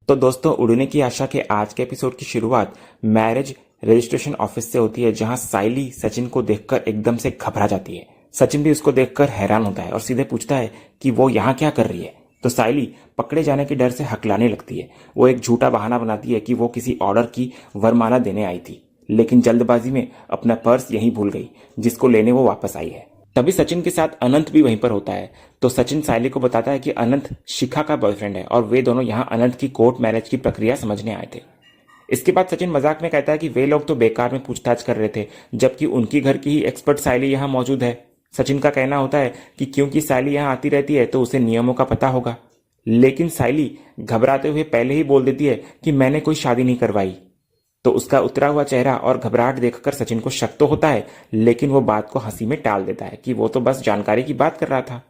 तो दोस्तों, उड़ने की आशा के आज के एपिसोड की शुरुआत मैरिज रजिस्ट्रेशन ऑफिस से होती है, जहां साइली सचिन को देखकर एकदम से घबरा जाती है। सचिन भी उसको देखकर हैरान होता है और सीधे पूछता है कि वो यहाँ क्या कर रही है। तो साइली पकड़े जाने के डर से हकलाने लगती है। वो एक झूठा बहाना बनाती है कि वो किसी ऑर्डर की वरमाला देने आई थी, लेकिन जल्दबाजी में अपना पर्स यहीं भूल गई, जिसको लेने वो वापस आई है। तभी सचिन के साथ अनंत भी वहीं पर होता है। तो सचिन साइली को बताता है कि अनंत शिखा का बॉयफ्रेंड है और वे दोनों यहाँ अनंत की कोर्ट मैरिज की प्रक्रिया समझने आए थे। इसके बाद सचिन मजाक में कहता है कि वे लोग तो बेकार में पूछताछ कर रहे थे, जबकि उनकी घर की ही एक्सपर्ट साइली यहाँ मौजूद है। सचिन का कहना होता है कि क्योंकि साइली यहाँ आती रहती है तो उसे नियमों का पता होगा, लेकिन साइली घबराते हुए पहले ही बोल देती है कि मैंने कोई शादी नहीं करवाई। तो उसका उतरा हुआ चेहरा और घबराहट देखकर सचिन को शक तो होता है, लेकिन वो बात को हंसी में टाल देता है कि वो तो बस जानकारी की बात कर रहा था।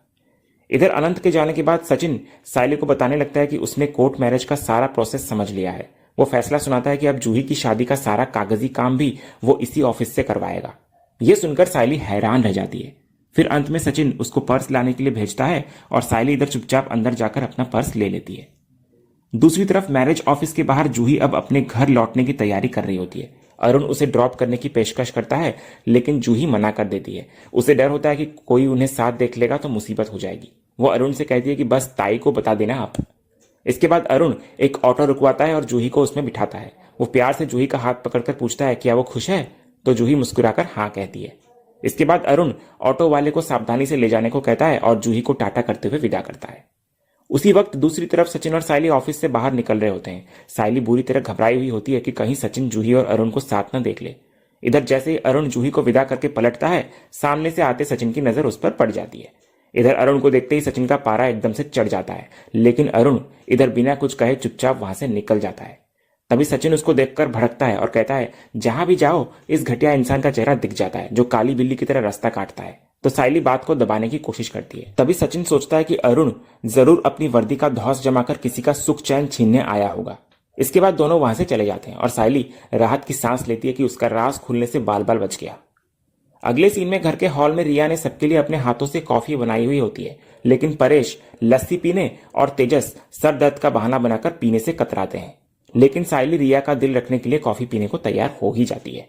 इधर अनंत के जाने के बाद सचिन साइली को बताने लगता है कि उसने कोर्ट मैरिज का सारा प्रोसेस समझ लिया है। वो फैसला सुनाता है कि अब जूही की शादी का सारा कागजी काम भी वो इसी ऑफिस से करवाएगा। ये सुनकर साइली हैरान रह जाती है। फिर अंत में सचिन उसको पर्स लाने के लिए भेजता है और साइली इधर चुपचाप अंदर जाकर अपना पर्स ले लेती है। दूसरी तरफ मैरिज ऑफिस के बाहर जूही अब अपने घर लौटने की तैयारी कर रही होती है। अरुण उसे ड्रॉप करने की पेशकश करता है, लेकिन जूही मना कर देती है। उसे डर होता है कि कोई उन्हें साथ देख लेगा तो मुसीबत हो जाएगी। वो अरुण से कहती है कि बस ताई को बता देना आप। इसके बाद अरुण एक ऑटो रुकवाता है और जूही को उसमें बिठाता है। वो प्यार से जूही का हाथ पकड़कर पूछता है क्या वो खुश है, तो जूही मुस्कुराकर हाँ कहती है। इसके बाद अरुण ऑटो वाले को सावधानी से ले जाने को कहता है और जूही को टाटा करते हुए विदा करता है। उसी वक्त दूसरी तरफ सचिन और साइली ऑफिस से बाहर निकल रहे होते हैं। साइली बुरी तरह घबराई हुई होती है कि कहीं सचिन जूही और अरुण को साथ न देख ले। इधर जैसे ही अरुण जूही को विदा करके पलटता है, सामने से आते सचिन की नजर उस पर पड़ जाती है। इधर अरुण को देखते ही सचिन का पारा एकदम से चढ़ जाता है, लेकिन अरुण इधर बिना कुछ कहे चुपचाप वहां से निकल जाता है। तभी सचिन उसको देखकर भड़कता है और कहता है जहां भी जाओ इस घटिया इंसान का चेहरा दिख जाता है जो काली बिल्ली की तरह रास्ता काटता है। तो साइली बात को दबाने की कोशिश करती है। तभी सचिन सोचता है कि अरुण जरूर अपनी वर्दी का धौंस जमाकर किसी का सुख चैन छीनने आया होगा। इसके बाद दोनों वहां से चले जाते हैं और साइली राहत की सांस लेती है कि उसका राज खुलने से बाल बाल बच गया। अगले सीन में घर के हॉल में रिया ने सबके लिए अपने हाथों से कॉफी बनाई हुई होती है, लेकिन परेश लस्सी पीने और तेजस सर दर्द का बहाना बनाकर पीने से कतराते हैं। लेकिन साइली रिया का दिल रखने के लिए कॉफी पीने को तैयार हो ही जाती है।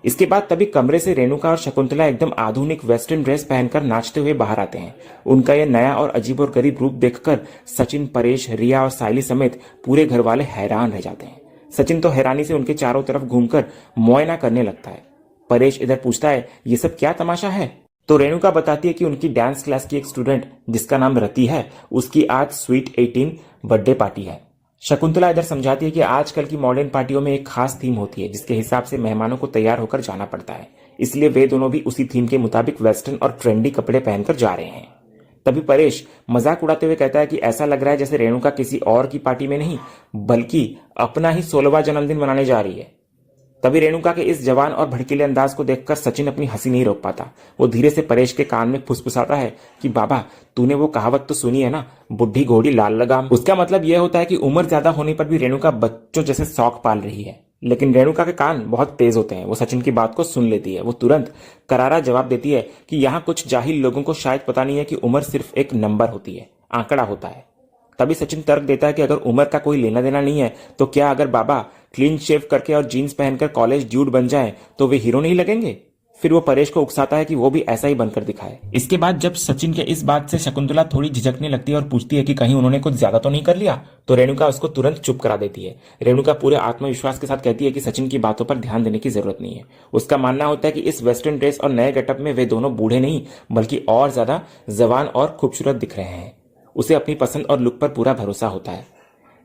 इसके बाद तभी कमरे से रेणुका और शकुंतला एकदम आधुनिक वेस्टर्न ड्रेस पहनकर नाचते हुए बाहर आते हैं। उनका यह नया और अजीब और गरीब रूप देखकर सचिन, परेश, रिया और साइली समेत पूरे घर वाले हैरान रह जाते हैं। सचिन तो हैरानी से उनके चारों तरफ घूमकर मुआयना करने लगता है। परेश इधर पूछता है ये सब क्या तमाशा है। तो रेणुका बताती है कि उनकी डांस क्लास की एक स्टूडेंट जिसका नाम रति है, उसकी आज स्वीट 18 बर्थडे पार्टी है। शकुंतला इधर समझाती है कि आजकल की मॉडर्न पार्टियों में एक खास थीम होती है जिसके हिसाब से मेहमानों को तैयार होकर जाना पड़ता है, इसलिए वे दोनों भी उसी थीम के मुताबिक वेस्टर्न और ट्रेंडी कपड़े पहनकर जा रहे हैं। तभी परेश मजाक उड़ाते हुए कहता है कि ऐसा लग रहा है जैसे रेणुका किसी और की पार्टी में नहीं बल्कि अपना ही 16वां जन्मदिन मनाने जा रही है। तभी रेणुका के इस जवान और भड़कीले अंदाज को देखकर सचिन अपनी हंसी नहीं रोक पाता। वो धीरे से परेश के कान में फुसफुसाता है कि बाबा तूने वो कहावत तो सुनी है ना, बुढ़ी घोड़ी लाल लगाम। उसका मतलब यह होता है कि उम्र ज्यादा होने पर भी रेणुका बच्चों जैसे शौक पाल रही है। लेकिन रेणुका के कान बहुत तेज होते हैं। वो सचिन की बात को सुन लेती है। वो तुरंत करारा जवाब देती है कि यहाँ कुछ जाहिल लोगों को शायद पता नहीं है कि उम्र सिर्फ एक नंबर होती है, आंकड़ा होता है। तभी सचिन तर्क देता है कि अगर उम्र का कोई लेना देना नहीं है तो क्या अगर बाबा क्लीन शेव करके और जीन्स पहनकर कॉलेज ड्यूड बन जाए तो वे हीरो नहीं लगेंगे। फिर वो परेश को उकसाता है कि वो भी ऐसा ही बनकर दिखाए। इसके बाद जब सचिन के इस बात से शकुंतला थोड़ी झिझकने लगती है और पूछती है कि कहीं उन्होंने कुछ ज्यादा तो नहीं कर लिया, तो रेणुका उसको तुरंत चुप करा देती है। रेणुका पूरे आत्मविश्वास के साथ कहती है कि सचिन की बातों पर ध्यान देने की जरूरत नहीं है। उसका मानना होता है कि इस वेस्टर्न ड्रेस और नए गेटअप में वे दोनों बूढ़े नहीं बल्कि और ज्यादा जवान और खूबसूरत दिख रहे हैं। उसे अपनी पसंद और लुक पर पूरा भरोसा होता है।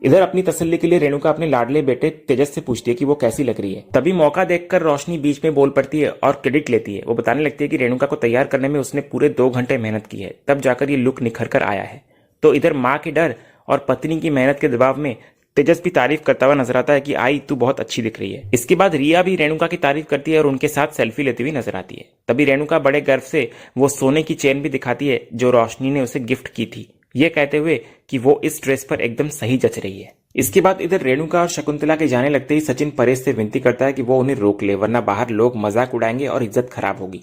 इधर अपनी तसल्ली के लिए रेणुका अपने लाडले बेटे तेजस से पूछती है कि वो कैसी लग रही है। तभी मौका देखकर रोशनी बीच में बोल पड़ती है और क्रेडिट लेती है। वो बताने लगती है कि रेणुका को तैयार करने में उसने पूरे 2 घंटे मेहनत की है, तब जाकर ये लुक निखर कर आया है। तो इधर माँ के डर और पत्नी की मेहनत के दबाव में तेजस भी तारीफ करता हुआ नजर आता है कि आई तू बहुत अच्छी दिख रही है। इसके बाद रिया भी रेणुका की तारीफ करती है और उनके साथ सेल्फी लेती हुई नजर आती है। तभी रेणुका बड़े गर्व से वो सोने की चेन भी दिखाती है जो रोशनी ने उसे गिफ्ट की थी, ये कहते हुए कि वो इस ड्रेस पर एकदम सही जच रही है। इसके बाद इधर रेणुका और शकुंतला के जाने लगते ही सचिन परेश से विनती करता है कि वो उन्हें रोक ले, वरना बाहर लोग मजाक उड़ाएंगे और इज्जत खराब होगी।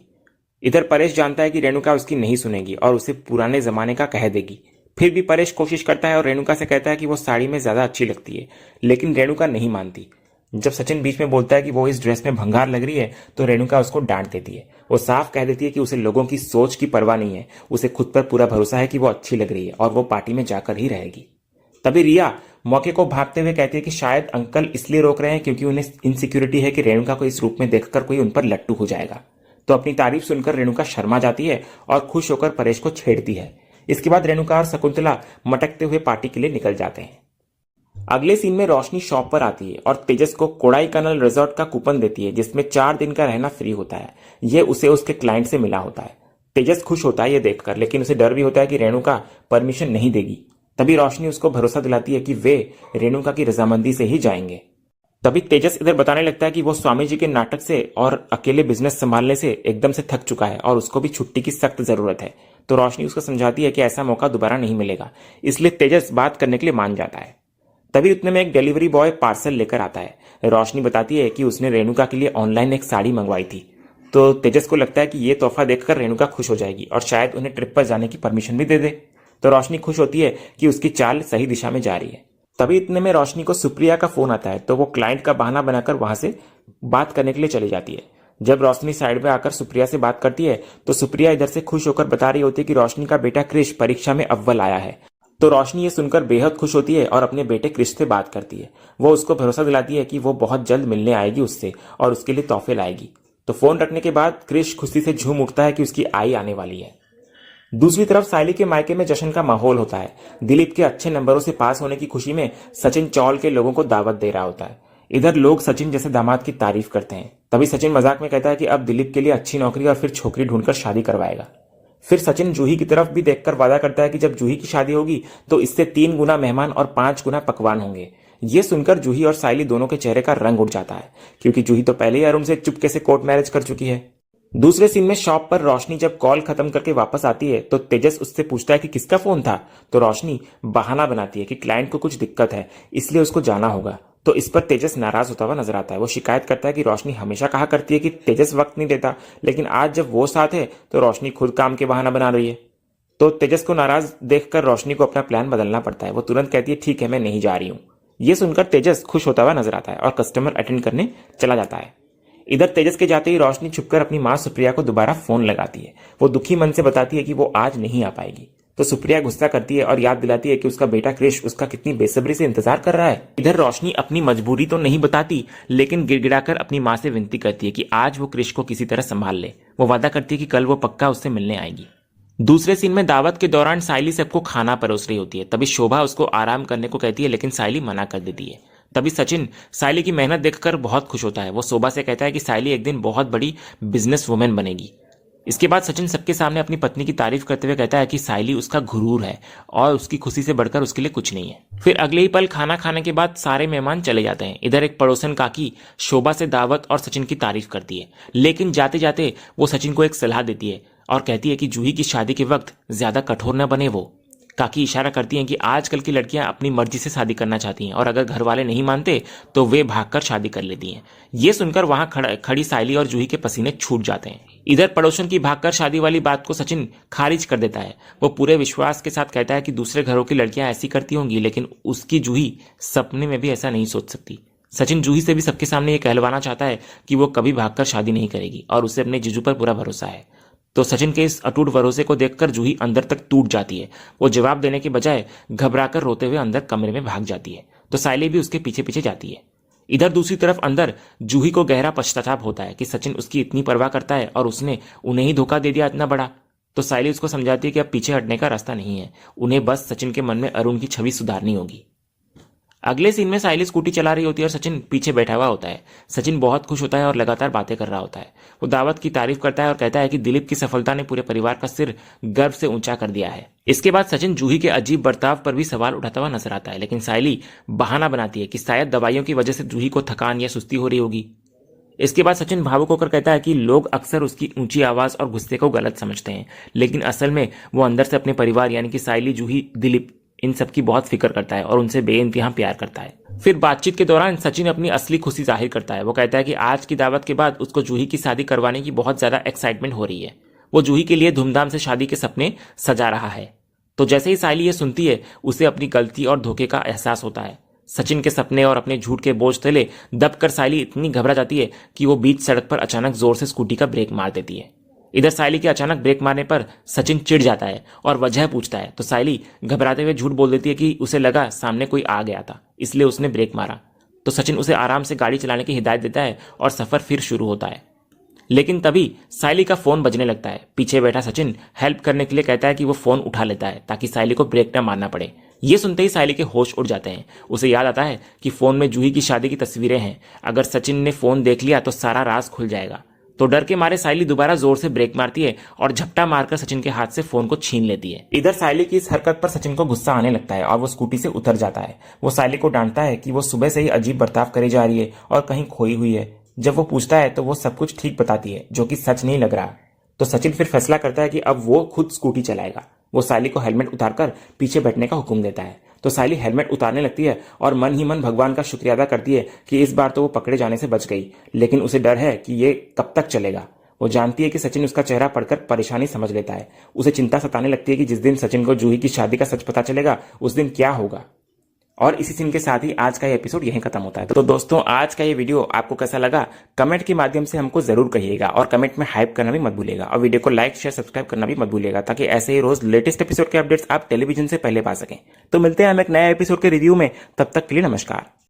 इधर परेश जानता है कि रेणुका उसकी नहीं सुनेगी और उसे पुराने जमाने का कह देगी, फिर भी परेश कोशिश करता है और रेणुका से कहता है कि वो साड़ी में ज्यादा अच्छी लगती है, लेकिन रेणुका नहीं मानती। जब सचिन बीच में बोलता है कि वो इस ड्रेस में भंगार लग रही है, तो रेणुका उसको डांट देती है। वो साफ कह देती है कि उसे लोगों की सोच की परवाह नहीं है, उसे खुद पर पूरा भरोसा है कि वो अच्छी लग रही है और वो पार्टी में जाकर ही रहेगी। तभी रिया मौके को भांपते हुए कहती है कि शायद अंकल इसलिए रोक रहे हैं क्योंकि उन्हें इनसिक्योरिटी है कि रेणुका को इस रूप में देखकर कोई उन पर लट्टू हो जाएगा। तो अपनी तारीफ सुनकर रेणुका शर्मा जाती है और खुश होकर परेश को छेड़ती है। इसके बाद रेणुका और शकुंतला मटकते हुए पार्टी के लिए निकल जाते हैं। अगले सीन में रोशनी शॉप पर आती है और तेजस को कोडाईकनाल रिजॉर्ट का कूपन देती है जिसमें 4 दिन का रहना फ्री होता है। यह उसे उसके क्लाइंट से मिला होता है। तेजस खुश होता है ये देखकर, लेकिन उसे डर भी होता है कि रेणुका परमिशन नहीं देगी। तभी रोशनी उसको भरोसा दिलाती है कि वे रेणुका की रजामंदी से ही जाएंगे। तभी तेजस इधर बताने लगता है कि वो स्वामी जी के नाटक से और अकेले बिजनेस संभालने से एकदम से थक चुका है और उसको भी छुट्टी की सख्त जरूरत है। तो रोशनी उसको समझाती है कि ऐसा मौका दोबारा नहीं मिलेगा, इसलिए तेजस बात करने के लिए मान जाता है। तभी उतने में एक डिलीवरी बॉय पार्सल लेकर आता है। रोशनी बताती है कि उसने रेणुका के लिए ऑनलाइन एक साड़ी मंगवाई थी। तो तेजस को लगता है कि ये तोहफा देखकर रेणुका खुश हो जाएगी और शायद उन्हें ट्रिप पर जाने की परमिशन भी दे दे। तो रोशनी खुश होती है कि उसकी चाल सही दिशा में जा रही है। तभी इतने में रोशनी को सुप्रिया का फोन आता है, तो वो क्लाइंट का बहाना बनाकर वहां से बात करने के लिए चली जाती है। जब रोशनी साइड में आकर सुप्रिया से बात करती है, तो सुप्रिया इधर से खुश होकर बता रही होती है कि रोशनी का बेटा क्रिश परीक्षा में अव्वल आया है। तो रोशनी ये सुनकर बेहद खुश होती है और अपने बेटे क्रिश से बात करती है। वो उसको भरोसा दिलाती है कि वो बहुत जल्द मिलने आएगी उससे और उसके लिए तोहफे लाएगी। तो फोन रखने के बाद क्रिश खुशी से झूम उठता है कि उसकी आई आने वाली है। दूसरी तरफ सायली के मायके में जश्न का माहौल होता है। दिलीप के अच्छे नंबरों से पास होने की खुशी में सचिन चौल के लोगों को दावत दे रहा होता है। इधर लोग सचिन जैसे दामाद की तारीफ करते हैं। तभी सचिन मजाक में कहता है कि अब दिलीप के लिए अच्छी नौकरी और फिर छोकरी ढूंढकर शादी करवाएगा। फिर सचिन जूही की तरफ भी देखकर वादा करता है कि जब जूही की शादी होगी तो इससे 3 गुना मेहमान और 5 गुना पकवान होंगे। ये सुनकर जूही और सायली दोनों के चेहरे का रंग उड़ जाता है, क्योंकि जूही तो पहले ही अरुण से चुपके से कोर्ट मैरिज कर चुकी है। दूसरे सीन में शॉप पर रोशनी जब कॉल खत्म करके वापस आती है, तो तेजस उससे पूछता है कि किसका फोन था। तो रोशनी बहाना बनाती है कि क्लाइंट को कुछ दिक्कत है, इसलिए उसको जाना होगा। तो इस पर तेजस नाराज होता हुआ नजर आता है। वो शिकायत करता है कि रोशनी हमेशा कहा करती है कि तेजस वक्त नहीं देता, लेकिन आज जब वो साथ है तो रोशनी खुद काम के बहाना बना रही है। तो तेजस को नाराज देखकर रोशनी को अपना प्लान बदलना पड़ता है। वो तुरंत कहती है ठीक है, मैं नहीं जा रही हूं। ये सुनकर तेजस खुश होता हुआ नजर आता है और कस्टमर अटेंड करने चला जाता है। इधर तेजस के जाते ही रोशनी छुपकर अपनी मां सुप्रिया को दोबारा फोन लगाती है। वो दुखी मन से बताती है कि वो आज नहीं आ पाएगी। तो सुप्रिया गुस्सा करती है और याद दिलाती है कि उसका बेटा क्रिश उसका कितनी बेसब्री से इंतजार कर रहा है। इधर रोशनी अपनी मजबूरी तो नहीं बताती, लेकिन गिड़गिड़ाकर अपनी मां से विनती करती है कि आज वो क्रिश को किसी तरह संभाल ले। वो वादा करती है कि कल वो पक्का उससे मिलने आएगी। दूसरे सीन में दावत के दौरान सायली सबको खाना परोस रही होती है। तभी शोभा उसको आराम करने को कहती है, लेकिन सायली मना कर देती है। तभी सचिन सायली की मेहनत देखकर बहुत खुश होता है। वो शोभा से कहता है कि सायली एक दिन बहुत बड़ी बिजनेस वुमेन बनेगी। इसके बाद सचिन सबके सामने अपनी पत्नी की तारीफ करते हुए कहता है कि सायली उसका गुरूर है और उसकी खुशी से बढ़कर उसके लिए कुछ नहीं है। फिर अगले ही पल खाना खाने के बाद सारे मेहमान चले जाते हैं। इधर एक पड़ोसन काकी शोभा से दावत और सचिन की तारीफ करती है, लेकिन जाते जाते वो सचिन को एक सलाह देती है और कहती है कि जूही की शादी के वक्त ज्यादा कठोर न बने। वो काकी इशारा करती हैं कि आजकल की लड़कियां अपनी मर्जी से शादी करना चाहती हैं और अगर घर वाले नहीं मानते तो वे भागकर शादी कर लेती हैं। ये सुनकर वहां खड़ी सायली और जूही के पसीने छूट जाते हैं। इधर पड़ोसन की भागकर शादी वाली बात को सचिन खारिज कर देता है। वो पूरे विश्वास के साथ कहता है कि दूसरे घरों की लड़कियां ऐसी करती होंगी, लेकिन उसकी जूही सपने में भी ऐसा नहीं सोच सकती। सचिन जूही से भी सबके सामने ये कहलवाना चाहता है कि वो कभी भागकर शादी नहीं करेगी और उसे अपने जीजू पर पूरा भरोसा है। तो सचिन के इस अटूट भरोसे को देखकर जूही अंदर तक टूट जाती है। वो जवाब देने के बजाय घबराकर रोते हुए अंदर कमरे में भाग जाती है। तो सायली भी उसके पीछे पीछे जाती है। इधर दूसरी तरफ अंदर जूही को गहरा पश्चाताप होता है कि सचिन उसकी इतनी परवाह करता है और उसने उन्हें ही धोखा दे दिया इतना बड़ा। तो सायली उसको समझाती है कि अब पीछे हटने का रास्ता नहीं है, उन्हें बस सचिन के मन में अरुण की छवि सुधारनी होगी। अगले सीन में सायली स्कूटी चला रही होती है और सचिन पीछे बैठा हुआ होता है। सचिन बहुत खुश होता है और लगातार बातें कर रहा होता है। वो दावत की तारीफ करता है और कहता है कि दिलीप की सफलता ने पूरे परिवार का सिर गर्व से ऊंचा कर दिया है। इसके बाद सचिन जूही के अजीब बर्ताव पर भी सवाल उठाता हुआ नजर आता है, लेकिन सायली बहाना बनाती है कि शायद दवाइयों की वजह से जूही को थकान या सुस्ती हो रही होगी। इसके बाद सचिन भावुक होकर कहता है कि लोग अक्सर उसकी ऊंची आवाज और गुस्से को गलत समझते हैं, लेकिन असल में वो अंदर से अपने परिवार यानी कि सायली, जूही, दिलीप इन सब की बहुत फिक्र करता है और उनसे बेइंतहा प्यार करता है। फिर बातचीत के दौरान सचिन अपनी असली खुशी जाहिर करता है। वो कहता है कि आज की दावत के बाद उसको जूही की शादी करवाने की बहुत ज्यादा एक्साइटमेंट हो रही है। वो जूही के लिए धूमधाम से शादी के सपने सजा रहा है। तो जैसे ही सायली ये सुनती है उसे अपनी गलती और धोखे का एहसास होता है। सचिन के सपने और अपने झूठ के बोझ तले दबकर सायली इतनी घबरा जाती है कि वो बीच सड़क पर अचानक जोर से स्कूटी का ब्रेक मार देती है। इधर सायली के अचानक ब्रेक मारने पर सचिन चिढ़ जाता है और वजह पूछता है तो सायली घबराते हुए झूठ बोल देती है कि उसे लगा सामने कोई आ गया था, इसलिए उसने ब्रेक मारा। तो सचिन उसे आराम से गाड़ी चलाने की हिदायत देता है और सफर फिर शुरू होता है। लेकिन तभी सायली का फोन बजने लगता है। पीछे बैठा सचिन हेल्प करने के लिए कहता है कि वो फोन उठा लेता है ताकि सायली को ब्रेक न मारना पड़े। ये सुनते ही सायली के होश उड़ जाते हैं। उसे याद आता है कि फोन में जूही की शादी की तस्वीरें हैं, अगर सचिन ने फोन देख लिया तो सारा राज खुल जाएगा। तो डर के मारे सायली दोबारा जोर से ब्रेक मारती है और झपटा मारकर सचिन के हाथ से फोन को छीन लेती है। इधर सायली की इस हरकत पर सचिन को गुस्सा आने लगता है और वो स्कूटी से उतर जाता है। वो सायली को डांटता है कि वो सुबह से ही अजीब बर्ताव करी जा रही है और कहीं खोई हुई है। जब वो पूछता है तो वो सब कुछ ठीक बताती है, जो कि सच नहीं लग रहा। तो सचिन फिर फैसला करता है कि अब वो खुद स्कूटी चलाएगा। वो सायली को हेलमेट उतारकर पीछे बैठने का हुक्म देता है। तो सायली हेलमेट उतारने लगती है और मन ही मन भगवान का शुक्रिया अदा करती है कि इस बार तो वो पकड़े जाने से बच गई, लेकिन उसे डर है कि ये कब तक चलेगा। वो जानती है कि सचिन उसका चेहरा पढ़कर परेशानी समझ लेता है। उसे चिंता सताने लगती है कि जिस दिन सचिन को जूही की शादी का सच पता चलेगा उस दिन क्या होगा। और इसी सीन के साथ ही आज का ये एपिसोड यहीं खत्म होता है। तो दोस्तों, आज का ये वीडियो आपको कैसा लगा कमेंट के माध्यम से हमको जरूर कहिएगा और कमेंट में हाइप करना भी मत भूलिएगा और वीडियो को लाइक शेयर सब्सक्राइब करना भी मत भूलिएगा ताकि ऐसे ही रोज लेटेस्ट एपिसोड के अपडेट्स आप टेलीविजन से पहले पा सकें। तो मिलते हैं हम एक नए एपिसोड के रिव्यू में, तब तक के लिए नमस्कार।